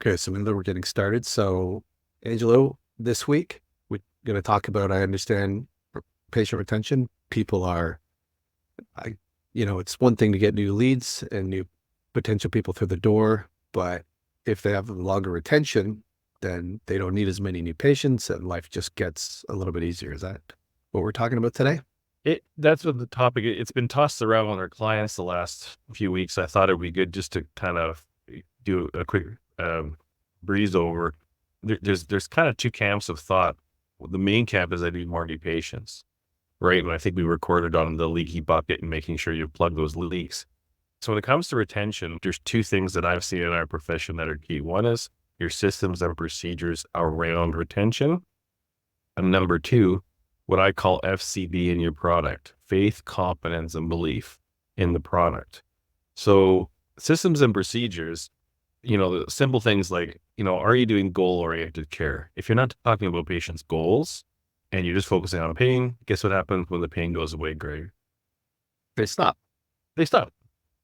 Okay, so now that we're getting started. So, Angelo, this week we're going to talk about, I understand, patient retention. People are, I, it's one thing to get new leads and new potential people through the door, but if they have longer retention, then they don't need as many new patients and life just gets a little bit easier. Is that what we're talking about today? That's what the topic. It's been tossed around with our clients the last few weeks. I thought it'd be good just to kind of do a quick breeze over. There's kind of two camps of thought. The main camp is I need more new patients, right? And I think we recorded on the leaky bucket and making sure you plug those leaks. So when it comes to retention, there's two things that I've seen in our profession that are key. One is your systems and procedures around retention, and number two, what I call FCB in your product: faith, confidence, and belief in the product. So systems and procedures, the simple things like, are you doing goal-oriented care? If you're not talking about patients' goals and you're just focusing on pain, guess what happens when the pain goes away, Greg? They stop. They stop.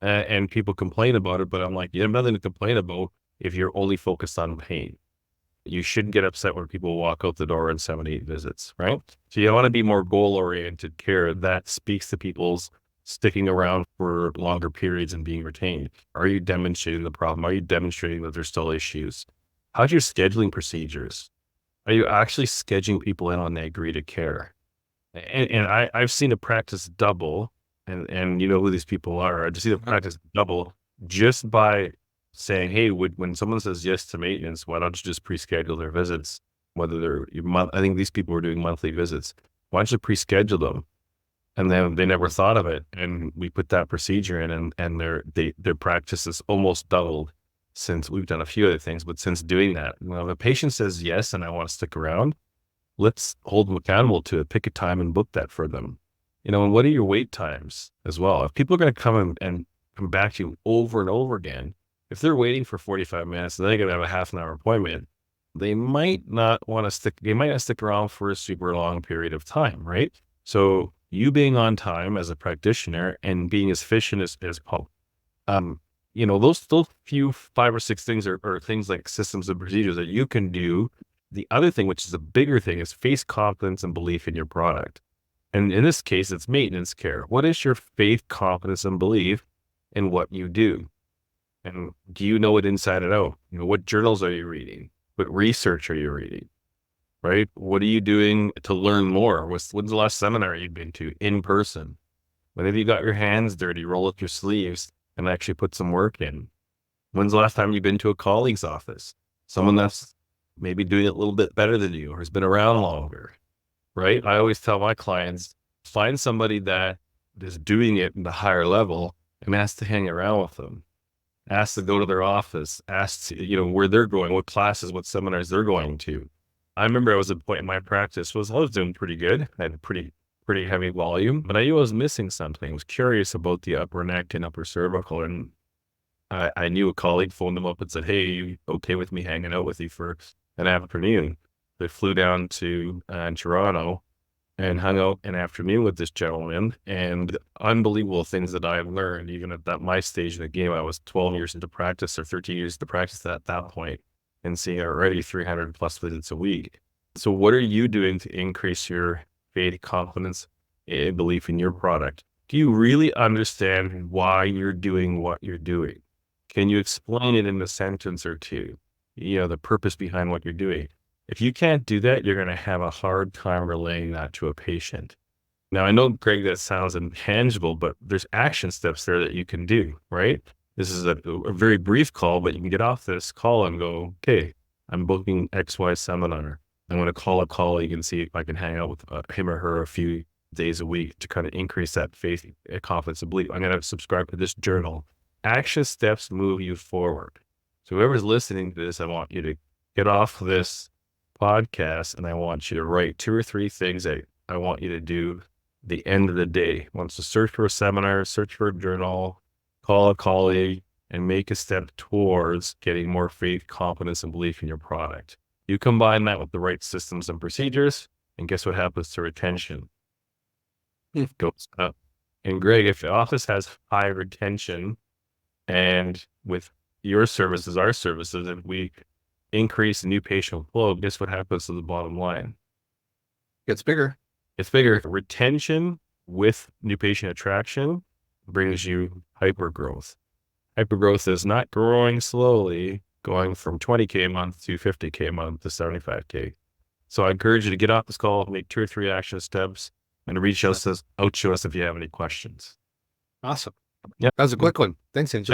And people complain about it, but I'm like, you have nothing to complain about if you're only focused on pain. You shouldn't get upset when people walk out the door in 7-8 visits, right? So you want to be more goal-oriented care that speaks to people's sticking around for longer periods and being retained. Are you demonstrating the problem? Are you demonstrating that there's still issues? How's your scheduling procedures? Are you actually scheduling people in when they agree to care? And I've seen a practice double, and you know who these people are. I just see the practice double just by saying, hey, when someone says yes to maintenance, why don't you just pre-schedule their visits? Whether they're I think these people were doing monthly visits. Why don't you pre-schedule them? And then they never thought of it. And we put that procedure in, and their practice is almost doubled since we've done a few other things. But since doing that, if a patient says yes, and I want to stick around, let's hold them accountable to it. Pick a time and book that for them. And what are your wait times as well? If people are going to come and come back to you over and over again, if they're waiting for 45 minutes and they're going to have a half an hour appointment, they might not stick around for a super long period of time, right? So you being on time as a practitioner and being as efficient as possible, those few 5 or 6 things are things like systems and procedures that you can do. The other thing, which is a bigger thing, is faith, confidence, and belief in your product. And in this case, it's maintenance care. What is your faith, confidence, and belief in what you do? And do you know it inside and out? What journals are you reading? What research are you reading? Right? What are you doing to learn more? When's the last seminar you've been to in person? When have you got your hands dirty, roll up your sleeves, and actually put some work in? When's the last time you've been to a colleague's office? Someone that's maybe doing it a little bit better than you or has been around longer, right? I always tell my clients, find somebody that is doing it in the higher level and ask to hang around with them. Ask to go to their office, ask where they're going, what classes, what seminars they're going to. I remember I was at a point in my practice I was doing pretty good. I had a pretty heavy volume, but I knew I was missing something. I was curious about the upper neck and upper cervical. And I knew a colleague phoned them up and said, hey, you okay with me hanging out with you for an afternoon? They flew down to Toronto and hung out an afternoon with this gentleman, and unbelievable things that I've learned, even at my stage in the game. I was 12 years into practice or 13 years into practice at that point, and seeing already 300 plus visits a week. So what are you doing to increase your faith, confidence, and belief in your product? Do you really understand why you're doing what you're doing? Can you explain it in a sentence or two? The purpose behind what you're doing. If you can't do that, you're going to have a hard time relaying that to a patient. Now, I know, Greg, that sounds intangible, but there's action steps there that you can do, right? This is a very brief call, but you can get off this call and go, okay, I'm booking XY seminar. I'm going to call a colleague and see if I can hang out with him or her a few days a week to kind of increase that faith, confidence, and belief. I'm going to subscribe to this journal. Action steps move you forward. So whoever's listening to this, I want you to get off this podcast and I want you to write 2 or 3 things that I want you to do the end of the day. Once to search for a seminar, search for a journal, call a colleague, and make a step towards getting more faith, confidence, and belief in your product. You combine that with the right systems and procedures, and guess what happens to retention? It goes up. And Greg, if the office has high retention, and with your services, our services, if we increase new patient flow, guess what happens to the bottom line? Gets bigger. It's bigger. Retention with new patient attraction brings you hyper growth. Hyper growth is not growing slowly, going from 20K a month to 50K a month to 75K. So I encourage you to get off this call, make 2 or 3 action steps, and reach out to us if you have any questions. Awesome. Yeah. That was a quick one. Thanks, Angel.